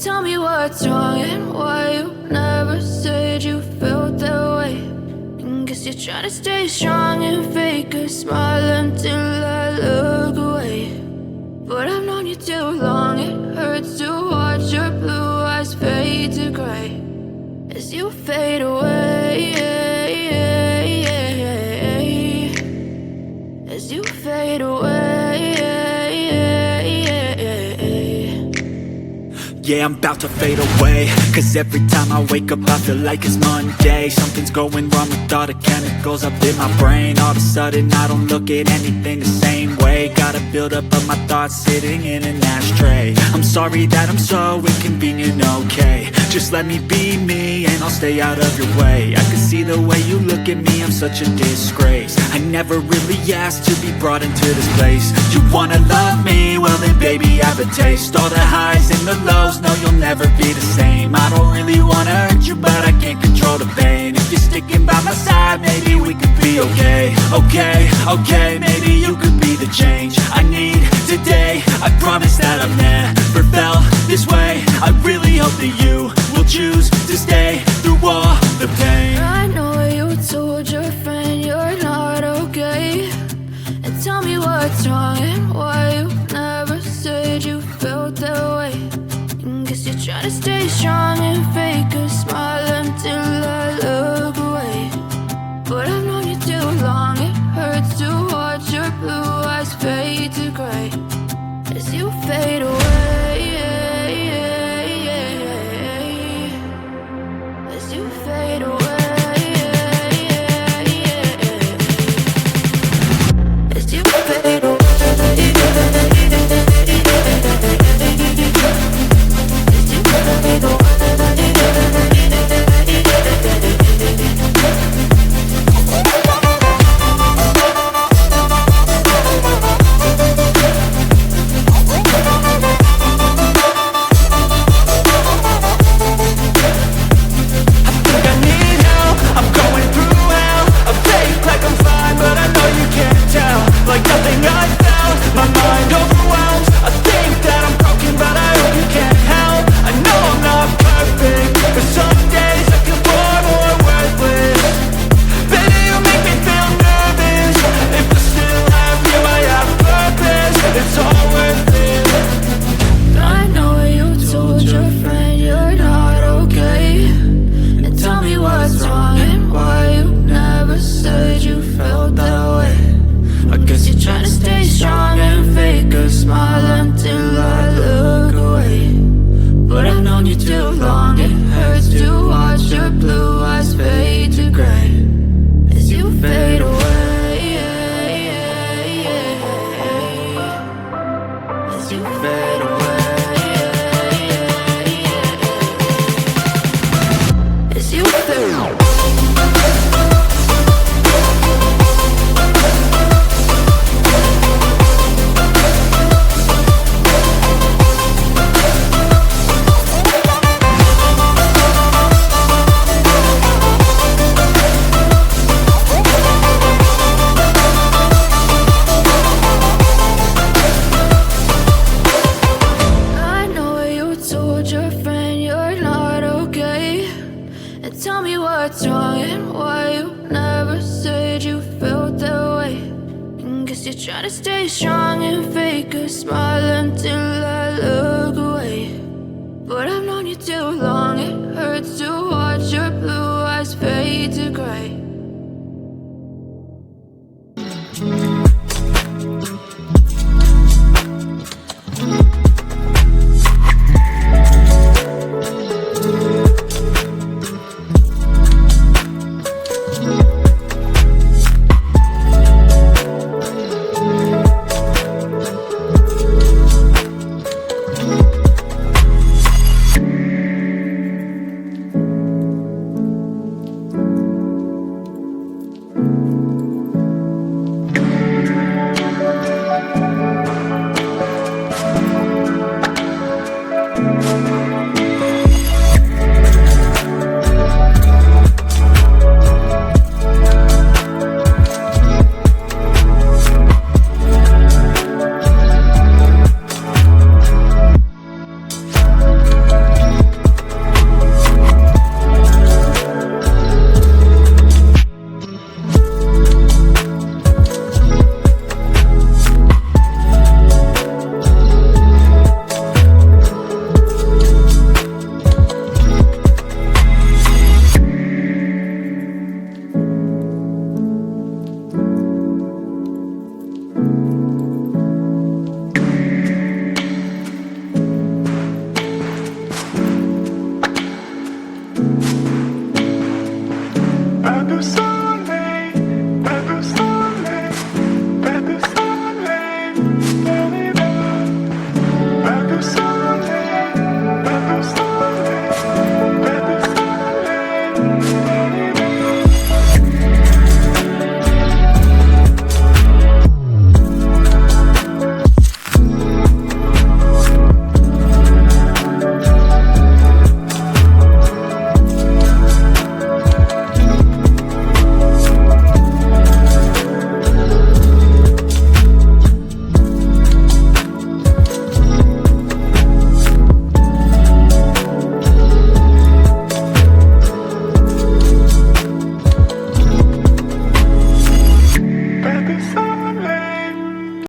Tell me what's wrong and why you never said you felt that way. And guess you're trying to stay strong and fake a smile until I look away. But I've known you too long, it hurts to watch your blue eyes fade to gray as you fade away. As you fade away. Yeah, I'm about to fade away, cause every time I wake up I feel like it's Monday. Something's going wrong with all the chemicals up in my brain. All of a sudden I don't look at anything the same way. Got a buildup of my thoughts sitting in an ashtray. I'm sorry that I'm so inconvenient, okay. Just let me be me and I'll stay out of your way. I can see the way you look at me, I'm such a disgrace. I never really asked to be brought into this place. You wanna love me? Well then baby I have a taste. All the highs and the lows, no you'll never be the same. I don't really wanna hurt you but I can't control the pain. If you're sticking by my side maybe we could be okay. Okay, maybe you could be the change I need today. I promise that I've never felt this way. I really hope that you will choose to stay through all the pain. I know you told your friend you're not okay. And tell me what's wrong and why you never said you felt that way. And guess you're trying to stay strong and fake a smile until I look away. But I've known you too long, it hurts to watch your blue eyes fade to gray as you fade away. As you fade away. As you fade away. Trying to stay strong and fake a smile until I look away. But I've known you too long, it hurts to watch your blue eyes fade to